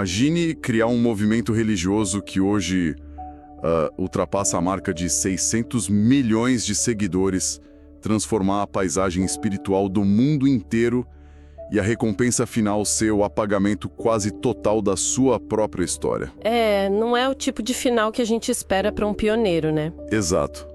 Imagine criar um movimento religioso que hoje ultrapassa a marca de 600 milhões de seguidores, transformar a paisagem espiritual do mundo inteiro e a recompensa final ser o apagamento quase total da sua própria história. Não é o tipo de final que a gente espera para um pioneiro, né? Exato.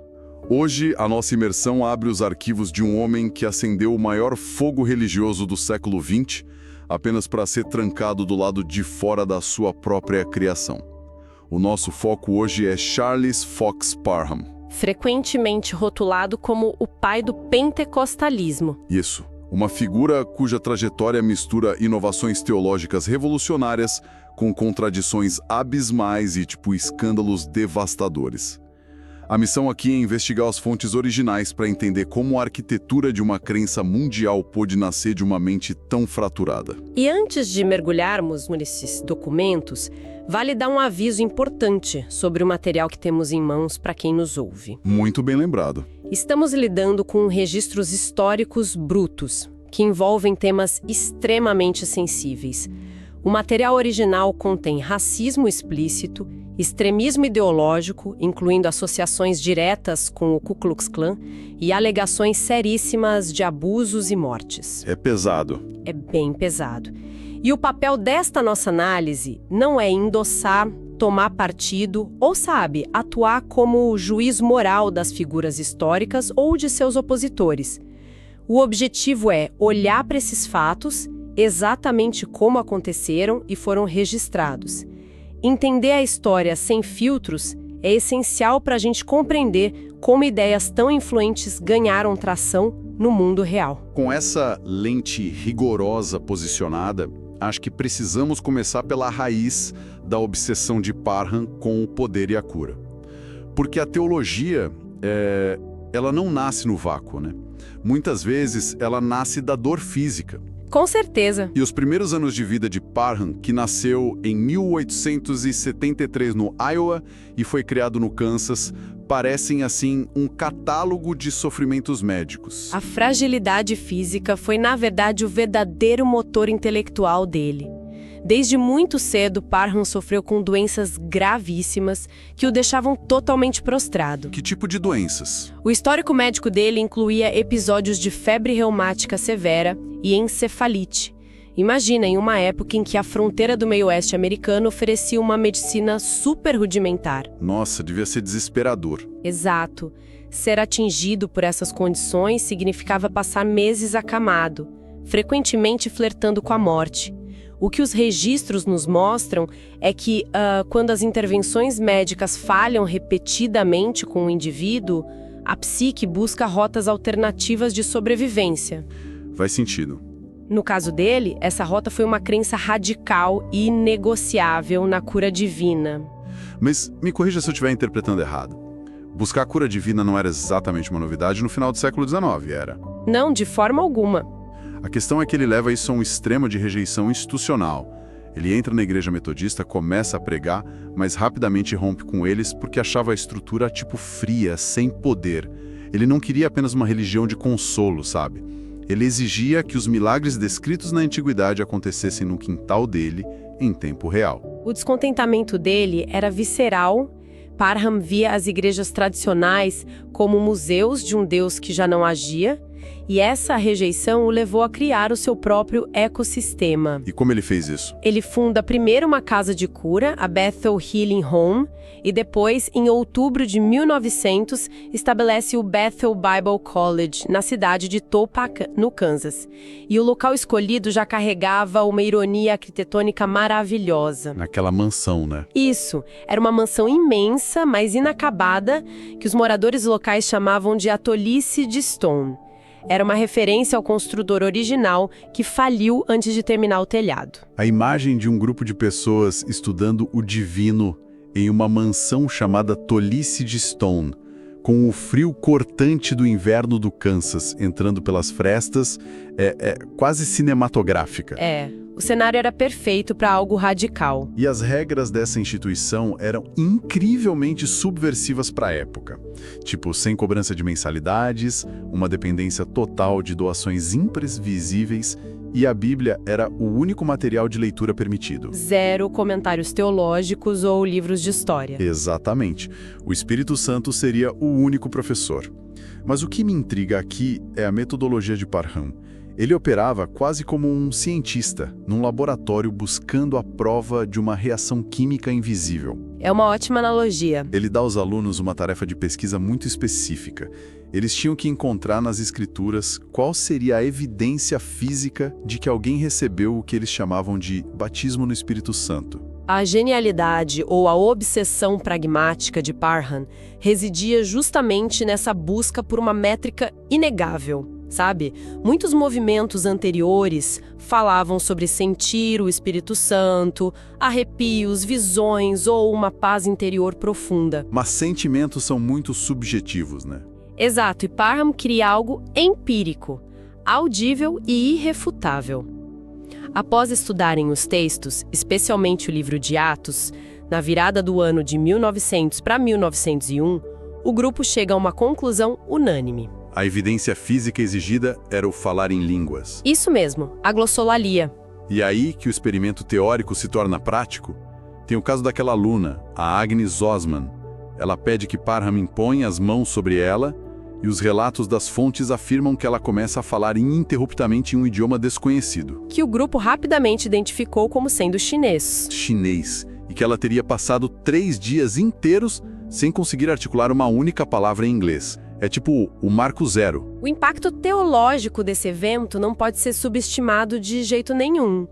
Hoje, a nossa imersão abre os arquivos de um homem que acendeu o maior fogo religioso do século XX, apenas para ser trancado do lado de fora da sua própria criação. O nosso foco hoje é Charles Fox Parham. Frequentemente rotulado como o pai do pentecostalismo. Isso. Uma figura cuja trajetória mistura inovações teológicas revolucionárias com contradições abismais e, escândalos devastadores. A missão aqui é investigar as fontes originais para entender como a arquitetura de uma crença mundial pôde nascer de uma mente tão fraturada. E antes de mergulharmos nesses documentos, vale dar um aviso importante sobre o material que temos em mãos para quem nos ouve. Muito bem lembrado. Estamos lidando com registros históricos brutos, que envolvem temas extremamente sensíveis. O material original contém racismo explícito, extremismo ideológico, incluindo associações diretas com o Ku Klux Klan, e alegações seríssimas de abusos e mortes. É pesado. É bem pesado. E o papel desta nossa análise não é endossar, tomar partido ou, atuar como juiz moral das figuras históricas ou de seus opositores. O objetivo é olhar para esses fatos exatamente como aconteceram e foram registrados. Entender a história sem filtros é essencial para a gente compreender como ideias tão influentes ganharam tração no mundo real. Com essa lente rigorosa posicionada, acho que precisamos começar pela raiz da obsessão de Parham com o poder e a cura. Porque a teologia, ela não nasce no vácuo, né? Muitas vezes ela nasce da dor física. Com certeza. E os primeiros anos de vida de Parham, que nasceu em 1873 no Iowa e foi criado no Kansas, parecem, assim, um catálogo de sofrimentos médicos. A fragilidade física foi, na verdade, o verdadeiro motor intelectual dele. Desde muito cedo, Parham sofreu com doenças gravíssimas que o deixavam totalmente prostrado. Que tipo de doenças? O histórico médico dele incluía episódios de febre reumática severa e encefalite. Imagina, em uma época em que a fronteira do meio-oeste americano oferecia uma medicina super rudimentar. Nossa, devia ser desesperador. Exato. Ser atingido por essas condições significava passar meses acamado, frequentemente flertando com a morte. O que os registros nos mostram é que, quando as intervenções médicas falham repetidamente com o indivíduo, a psique busca rotas alternativas de sobrevivência. Faz sentido. No caso dele, essa rota foi uma crença radical e inegociável na cura divina. Mas me corrija se eu estiver interpretando errado. Buscar a cura divina não era exatamente uma novidade no final do século XIX, era? Não, de forma alguma. A questão é que ele leva isso a um extremo de rejeição institucional. Ele entra na igreja metodista, começa a pregar, mas rapidamente rompe com eles porque achava a estrutura fria, sem poder. Ele não queria apenas uma religião de consolo, sabe? Ele exigia que os milagres descritos na antiguidade acontecessem no quintal dele, em tempo real. O descontentamento dele era visceral. Parham via as igrejas tradicionais como museus de um Deus que já não agia, e essa rejeição o levou a criar o seu próprio ecossistema. E como ele fez isso? Ele funda primeiro uma casa de cura, a Bethel Healing Home, e depois, em outubro de 1900, estabelece o Bethel Bible College, na cidade de Topeka, no Kansas. E o local escolhido já carregava uma ironia arquitetônica maravilhosa. Naquela mansão, né? Isso. Era uma mansão imensa, mas inacabada, que os moradores locais chamavam de a Tolice de Stone. Era uma referência ao construtor original que faliu antes de terminar o telhado. A imagem de um grupo de pessoas estudando o divino em uma mansão chamada Tolice de Stone, com o frio cortante do inverno do Kansas entrando pelas frestas, é quase cinematográfica. O cenário era perfeito para algo radical. E as regras dessa instituição eram incrivelmente subversivas para a época. Sem cobrança de mensalidades, uma dependência total de doações imprevisíveis E a Bíblia era o único material de leitura permitido. Zero comentários teológicos ou livros de história. Exatamente. O Espírito Santo seria o único professor. Mas o que me intriga aqui é a metodologia de Parham. Ele operava quase como um cientista, num laboratório buscando a prova de uma reação química invisível. É uma ótima analogia. Ele dá aos alunos uma tarefa de pesquisa muito específica. Eles tinham que encontrar nas escrituras qual seria a evidência física de que alguém recebeu o que eles chamavam de batismo no Espírito Santo. A genialidade ou a obsessão pragmática de Parham residia justamente nessa busca por uma métrica inegável, sabe? Muitos movimentos anteriores falavam sobre sentir o Espírito Santo, arrepios, visões ou uma paz interior profunda. Mas sentimentos são muito subjetivos, né? Exato, e Parham queria algo empírico, audível e irrefutável. Após estudarem os textos, especialmente o livro de Atos, na virada do ano de 1900 para 1901, o grupo chega a uma conclusão unânime. A evidência física exigida era o falar em línguas. Isso mesmo, a glossolalia. E aí que o experimento teórico se torna prático? Tem o caso daquela aluna, a Agnes Osman. Ela pede que Parham imponha as mãos sobre ela e os relatos das fontes afirmam que ela começa a falar ininterruptamente em um idioma desconhecido. Que o grupo rapidamente identificou como sendo chinês. Chinês. E que ela teria passado 3 dias inteiros sem conseguir articular uma única palavra em inglês. É tipo o marco zero. O impacto teológico desse evento não pode ser subestimado de jeito nenhum.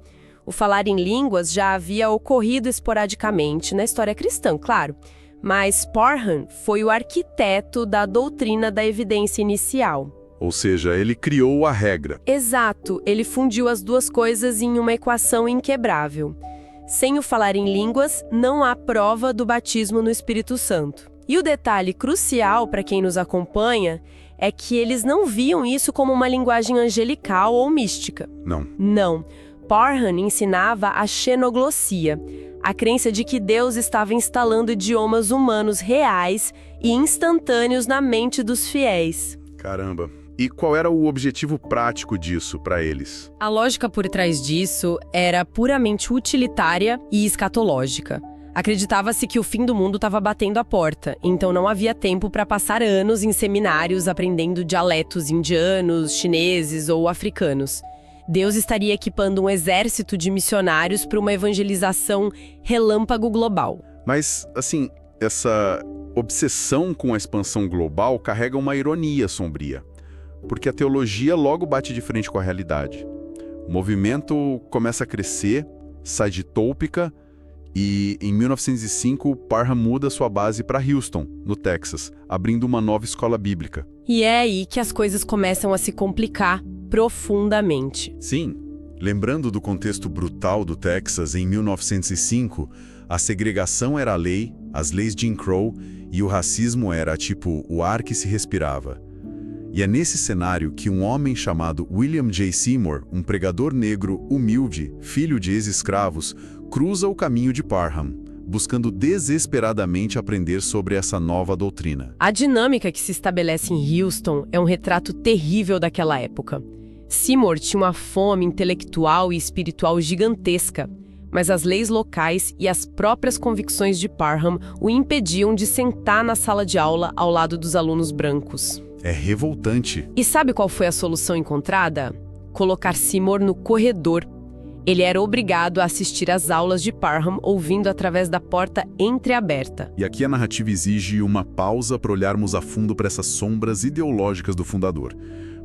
O falar em línguas já havia ocorrido esporadicamente na história cristã, claro. Mas Parham foi o arquiteto da doutrina da evidência inicial. Ou seja, ele criou a regra. Exato, ele fundiu as duas coisas em uma equação inquebrável. Sem o falar em línguas, não há prova do batismo no Espírito Santo. E o detalhe crucial para quem nos acompanha é que eles não viam isso como uma linguagem angelical ou mística. Não. Não. Parham ensinava a xenoglossia, a crença de que Deus estava instalando idiomas humanos reais e instantâneos na mente dos fiéis. Caramba. E qual era o objetivo prático disso para eles? A lógica por trás disso era puramente utilitária e escatológica. Acreditava-se que o fim do mundo estava batendo a porta, então não havia tempo para passar anos em seminários aprendendo dialetos indianos, chineses ou africanos. Deus estaria equipando um exército de missionários para uma evangelização relâmpago global. Mas, assim, essa obsessão com a expansão global carrega uma ironia sombria, porque a teologia logo bate de frente com a realidade. O movimento começa a crescer, sai de Topeka e, em 1905, Parham muda sua base para Houston, no Texas, abrindo uma nova escola bíblica. E é aí que as coisas começam a se complicar profundamente. Sim, lembrando do contexto brutal do Texas em 1905, a segregação era a lei, as leis de Jim Crow e o racismo era, tipo, o ar que se respirava. E é nesse cenário que um homem chamado William J. Seymour, um pregador negro humilde, filho de ex-escravos, cruza o caminho de Parham, buscando desesperadamente aprender sobre essa nova doutrina. A dinâmica que se estabelece em Houston é um retrato terrível daquela época. Seymour tinha uma fome intelectual e espiritual gigantesca, mas as leis locais e as próprias convicções de Parham o impediam de sentar na sala de aula ao lado dos alunos brancos. É revoltante. E sabe qual foi a solução encontrada? Colocar Seymour no corredor. Ele era obrigado a assistir às aulas de Parham ouvindo através da porta entreaberta. E aqui a narrativa exige uma pausa para olharmos a fundo para essas sombras ideológicas do fundador.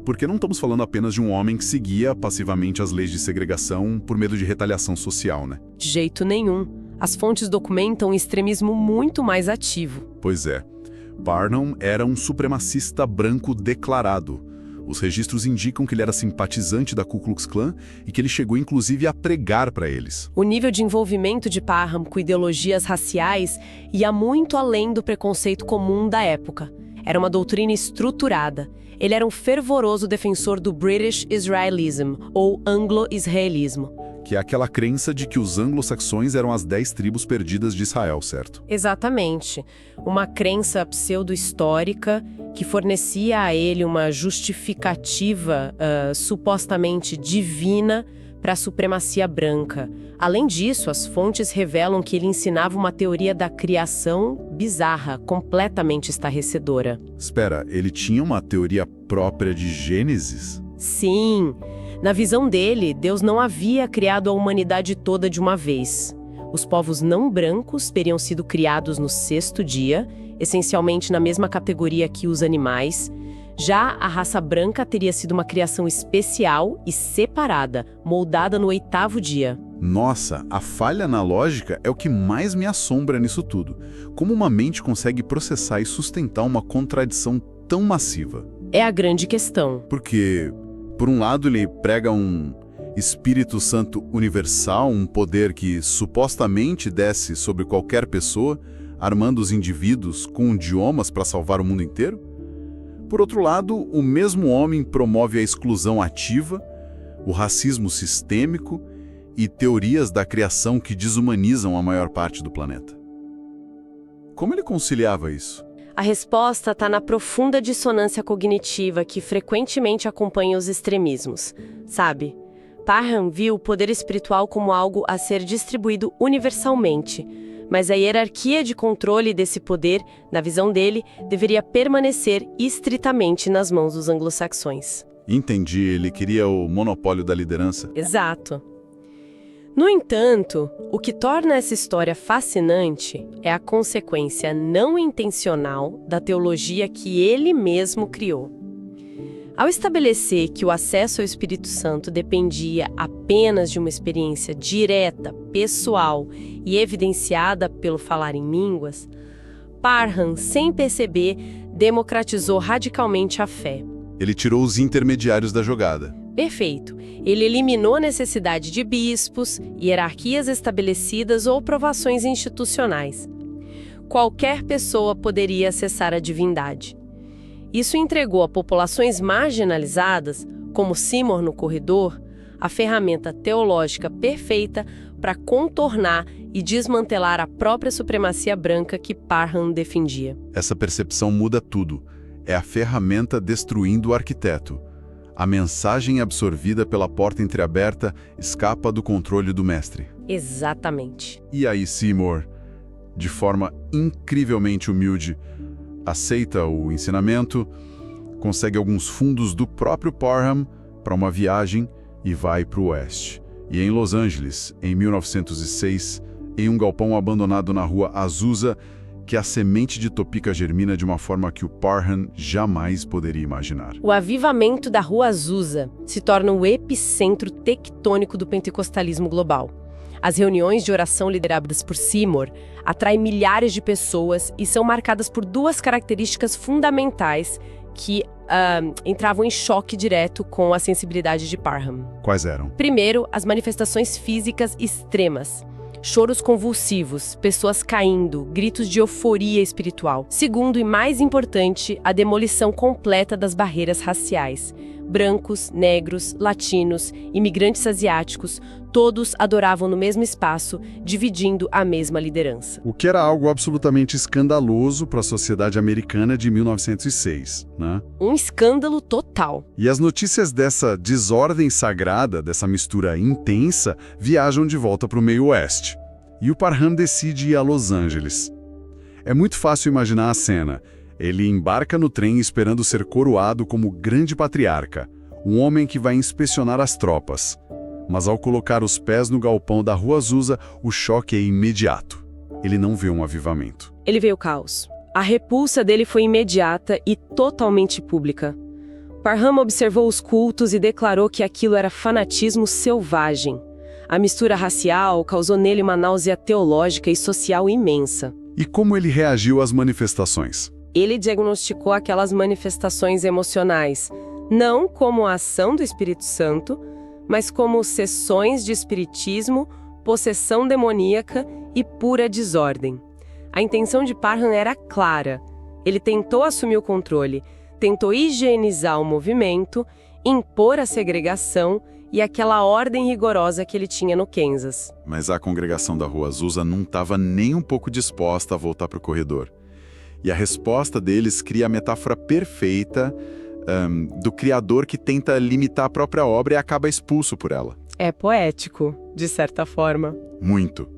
Porque não estamos falando apenas de um homem que seguia passivamente as leis de segregação por medo de retaliação social, né? De jeito nenhum. As fontes documentam um extremismo muito mais ativo. Pois é. Parham era um supremacista branco declarado. Os registros indicam que ele era simpatizante da Ku Klux Klan e que ele chegou inclusive a pregar para eles. O nível de envolvimento de Parham com ideologias raciais ia muito além do preconceito comum da época. Era uma doutrina estruturada. Ele era um fervoroso defensor do British Israelism, ou anglo-israelismo. que é aquela crença de que os anglo-saxões eram as 10 tribos perdidas de Israel, certo? Exatamente. Uma crença pseudo-histórica que fornecia a ele uma justificativa supostamente divina para a supremacia branca. Além disso, as fontes revelam que ele ensinava uma teoria da criação bizarra, completamente estarrecedora. Espera, ele tinha uma teoria própria de Gênesis? Sim. Na visão dele, Deus não havia criado a humanidade toda de uma vez. Os povos não brancos teriam sido criados no 6º dia, essencialmente na mesma categoria que os animais. Já a raça branca teria sido uma criação especial e separada, moldada no 8º dia. Nossa, a falha na lógica é o que mais me assombra nisso tudo. Como uma mente consegue processar e sustentar uma contradição tão massiva? É a grande questão. Porque, por um lado, ele prega um Espírito Santo universal, um poder que supostamente desce sobre qualquer pessoa, armando os indivíduos com idiomas para salvar o mundo inteiro. Por outro lado, o mesmo homem promove a exclusão ativa, o racismo sistêmico e teorias da criação que desumanizam a maior parte do planeta. Como ele conciliava isso? A resposta está na profunda dissonância cognitiva que frequentemente acompanha os extremismos. Sabe? Parham viu o poder espiritual como algo a ser distribuído universalmente, mas a hierarquia de controle desse poder, na visão dele, deveria permanecer estritamente nas mãos dos anglo-saxões. Entendi, ele queria o monopólio da liderança. Exato. No entanto, o que torna essa história fascinante é a consequência não intencional da teologia que ele mesmo criou. Ao estabelecer que o acesso ao Espírito Santo dependia apenas de uma experiência direta, pessoal e evidenciada pelo falar em línguas, Parham, sem perceber, democratizou radicalmente a fé. Ele tirou os intermediários da jogada. Perfeito. Ele eliminou a necessidade de bispos, hierarquias estabelecidas ou provações institucionais. Qualquer pessoa poderia acessar a divindade. Isso entregou a populações marginalizadas, como Seymour no corredor, a ferramenta teológica perfeita para contornar e desmantelar a própria supremacia branca que Parham defendia. Essa percepção muda tudo. É a ferramenta destruindo o arquiteto. A mensagem absorvida pela porta entreaberta escapa do controle do mestre. Exatamente. E aí Seymour, de forma incrivelmente humilde, aceita o ensinamento, consegue alguns fundos do próprio Parham para uma viagem e vai para o oeste. E em Los Angeles, em 1906, em um galpão abandonado na rua Azusa, que a semente de Topeka germina de uma forma que o Parham jamais poderia imaginar. O avivamento da Rua Azusa se torna o epicentro tectônico do pentecostalismo global. As reuniões de oração lideradas por Seymour atraem milhares de pessoas e são marcadas por duas características fundamentais que entravam em choque direto com a sensibilidade de Parham. Quais eram? Primeiro, as manifestações físicas extremas. Choros convulsivos, pessoas caindo, gritos de euforia espiritual. Segundo e mais importante, a demolição completa das barreiras raciais. Brancos, negros, latinos, imigrantes asiáticos, todos adoravam no mesmo espaço, dividindo a mesma liderança. O que era algo absolutamente escandaloso para a sociedade americana de 1906, né? Um escândalo total. E as notícias dessa desordem sagrada, dessa mistura intensa, viajam de volta para o meio oeste. E o Parham decide ir a Los Angeles. É muito fácil imaginar a cena. Ele embarca no trem esperando ser coroado como grande patriarca, um homem que vai inspecionar as tropas. Mas ao colocar os pés no galpão da Rua Azusa, o choque é imediato. Ele não vê um avivamento. Ele vê o caos. A repulsa dele foi imediata e totalmente pública. Parham observou os cultos e declarou que aquilo era fanatismo selvagem. A mistura racial causou nele uma náusea teológica e social imensa. E como ele reagiu às manifestações? Ele diagnosticou aquelas manifestações emocionais, não como a ação do Espírito Santo, mas como sessões de espiritismo, possessão demoníaca e pura desordem. A intenção de Parham era clara. Ele tentou assumir o controle, tentou higienizar o movimento, impor a segregação e aquela ordem rigorosa que ele tinha no Kansas. Mas a congregação da Rua Azusa não estava nem um pouco disposta a voltar para o corredor. E a resposta deles cria a metáfora perfeita do criador que tenta limitar a própria obra e acaba expulso por ela. É poético, de certa forma. Muito.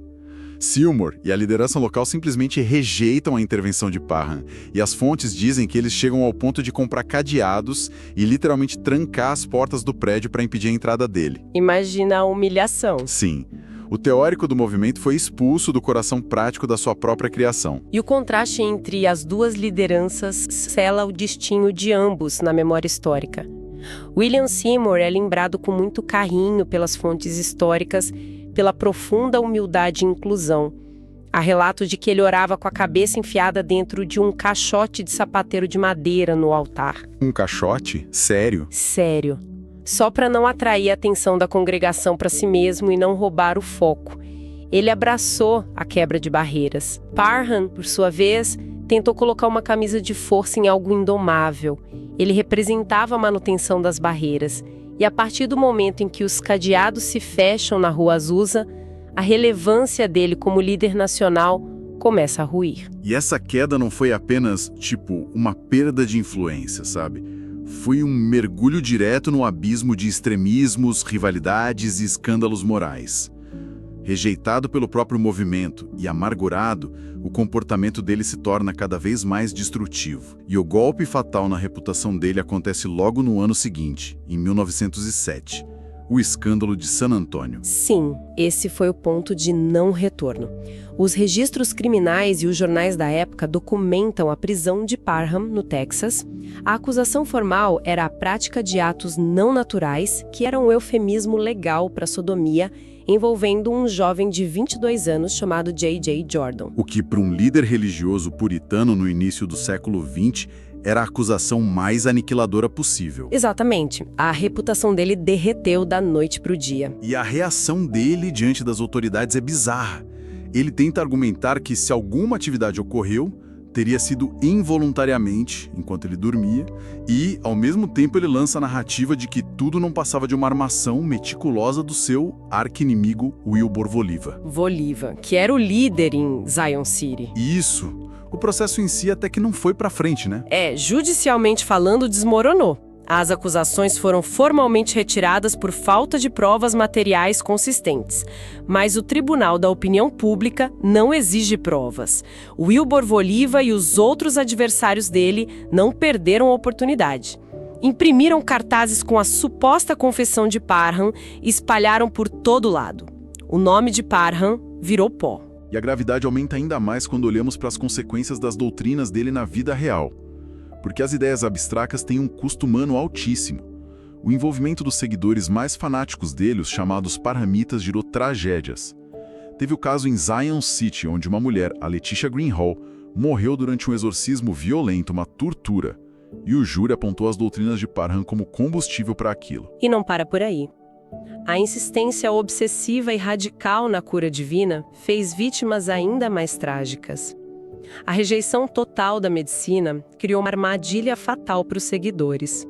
Seymour e a liderança local simplesmente rejeitam a intervenção de Parham, e as fontes dizem que eles chegam ao ponto de comprar cadeados e literalmente trancar as portas do prédio para impedir a entrada dele. Imagina a humilhação. Sim. O teórico do movimento foi expulso do coração prático da sua própria criação. E o contraste entre as duas lideranças sela o destino de ambos na memória histórica. William Seymour é lembrado com muito carinho pelas fontes históricas, pela profunda humildade e inclusão. Há relatos de que ele orava com a cabeça enfiada dentro de um caixote de sapateiro de madeira no altar. Um caixote? Sério? Sério. Só para não atrair a atenção da congregação para si mesmo e não roubar o foco. Ele abraçou a quebra de barreiras. Parham, por sua vez, tentou colocar uma camisa de força em algo indomável. Ele representava a manutenção das barreiras. E a partir do momento em que os cadeados se fecham na Rua Azusa, a relevância dele como líder nacional começa a ruir. E essa queda não foi apenas, uma perda de influência, sabe? Foi um mergulho direto no abismo de extremismos, rivalidades e escândalos morais. Rejeitado pelo próprio movimento e amargurado, o comportamento dele se torna cada vez mais destrutivo. E o golpe fatal na reputação dele acontece logo no ano seguinte, em 1907, o escândalo de San Antônio. Sim, esse foi o ponto de não retorno. Os registros criminais e os jornais da época documentam a prisão de Parham, no Texas. A acusação formal era a prática de atos não naturais, que era um eufemismo legal para sodomia, envolvendo um jovem de 22 anos chamado J.J. Jordan. O que, para um líder religioso puritano no início do século XX, era a acusação mais aniquiladora possível. Exatamente. A reputação dele derreteu da noite para o dia. E a reação dele diante das autoridades é bizarra. Ele tenta argumentar que se alguma atividade ocorreu, teria sido involuntariamente, enquanto ele dormia, e, ao mesmo tempo, ele lança a narrativa de que tudo não passava de uma armação meticulosa do seu arqui-inimigo Wilbur Voliva. Voliva, que era o líder em Zion City. Isso. O processo em si até que não foi pra frente, né? Judicialmente falando, desmoronou. As acusações foram formalmente retiradas por falta de provas materiais consistentes. Mas o Tribunal da Opinião Pública não exige provas. Wilbur Voliva e os outros adversários dele não perderam a oportunidade. Imprimiram cartazes com a suposta confissão de Parham e espalharam por todo lado. O nome de Parham virou pó. E a gravidade aumenta ainda mais quando olhamos para as consequências das doutrinas dele na vida real. Porque as ideias abstratas têm um custo humano altíssimo. O envolvimento dos seguidores mais fanáticos dele, os chamados parhamitas, gerou tragédias. Teve o caso em Zion City, onde uma mulher, a Letitia Greenhall, morreu durante um exorcismo violento, uma tortura. E o júri apontou as doutrinas de Parham como combustível para aquilo. E não para por aí. A insistência obsessiva e radical na cura divina fez vítimas ainda mais trágicas. A rejeição total da medicina criou uma armadilha fatal para os seguidores.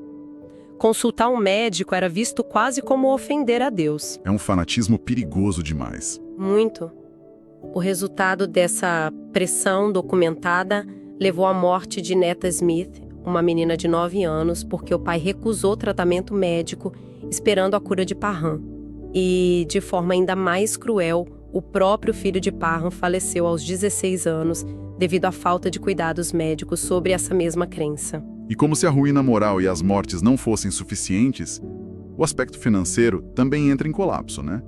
Consultar um médico era visto quase como ofender a Deus. É um fanatismo perigoso demais. Muito. O resultado dessa pressão documentada levou à morte de Netta Smith, uma menina de 9 anos, porque o pai recusou tratamento médico, esperando a cura de Parham. E, de forma ainda mais cruel, o próprio filho de Parham faleceu aos 16 anos, devido à falta de cuidados médicos sobre essa mesma crença. E como se a ruína moral e as mortes não fossem suficientes, o aspecto financeiro também entra em colapso, né?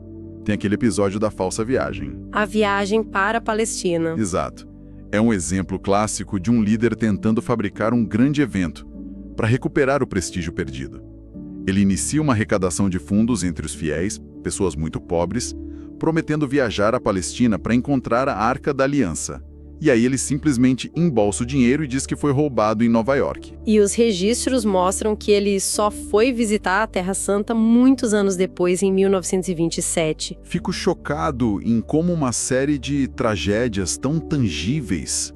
Tem aquele episódio da falsa viagem. A viagem para a Palestina. Exato. É um exemplo clássico de um líder tentando fabricar um grande evento para recuperar o prestígio perdido. Ele inicia uma arrecadação de fundos entre os fiéis, pessoas muito pobres, prometendo viajar à Palestina para encontrar a Arca da Aliança. E aí ele simplesmente embolsa o dinheiro e diz que foi roubado em Nova York. E os registros mostram que ele só foi visitar a Terra Santa muitos anos depois, em 1927. Fico chocado em como uma série de tragédias tão tangíveis,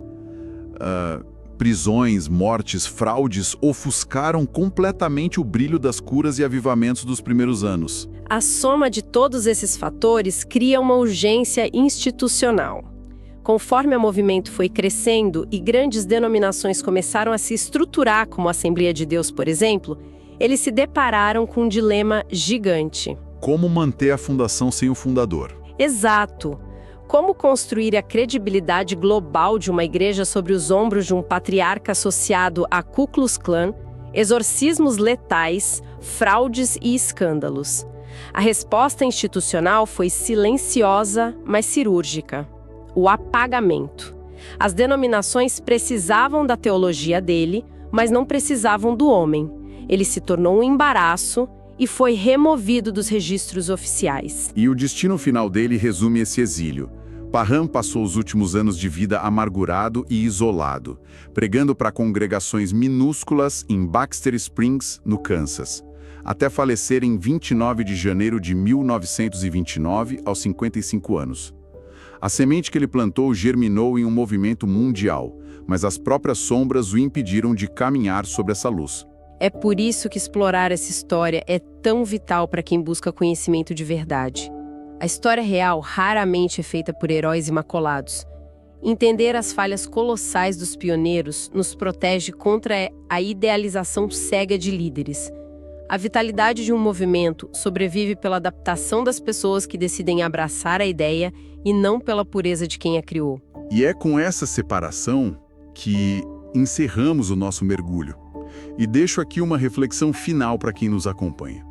prisões, mortes, fraudes, ofuscaram completamente o brilho das curas e avivamentos dos primeiros anos. A soma de todos esses fatores cria uma urgência institucional. Conforme o movimento foi crescendo e grandes denominações começaram a se estruturar, como a Assembleia de Deus, por exemplo, eles se depararam com um dilema gigante. Como manter a fundação sem o fundador? Exato. Como construir a credibilidade global de uma igreja sobre os ombros de um patriarca associado a Ku Klux Klan, exorcismos letais, fraudes e escândalos? A resposta institucional foi silenciosa, mas cirúrgica. O apagamento. As denominações precisavam da teologia dele, mas não precisavam do homem. Ele se tornou um embaraço e foi removido dos registros oficiais. E o destino final dele resume esse exílio. Parham passou os últimos anos de vida amargurado e isolado, pregando para congregações minúsculas em Baxter Springs, no Kansas, até falecer em 29 de janeiro de 1929, aos 55 anos. A semente que ele plantou germinou em um movimento mundial, mas as próprias sombras o impediram de caminhar sobre essa luz. É por isso que explorar essa história é tão vital para quem busca conhecimento de verdade. A história real raramente é feita por heróis imaculados. Entender as falhas colossais dos pioneiros nos protege contra a idealização cega de líderes. A vitalidade de um movimento sobrevive pela adaptação das pessoas que decidem abraçar a ideia e não pela pureza de quem a criou. E é com essa separação que encerramos o nosso mergulho. E deixo aqui uma reflexão final para quem nos acompanha.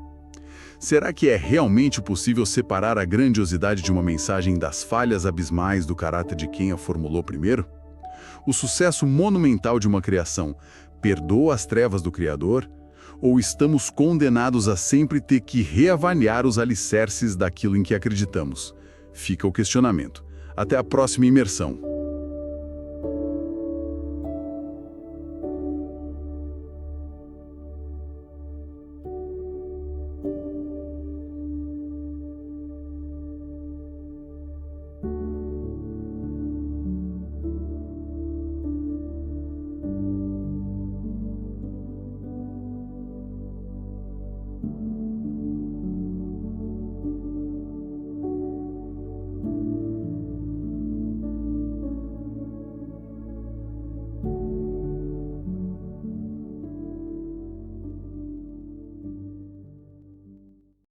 Será que é realmente possível separar a grandiosidade de uma mensagem das falhas abismais do caráter de quem a formulou primeiro? O sucesso monumental de uma criação perdoa as trevas do Criador? Ou estamos condenados a sempre ter que reavaliar os alicerces daquilo em que acreditamos? Fica o questionamento. Até a próxima imersão.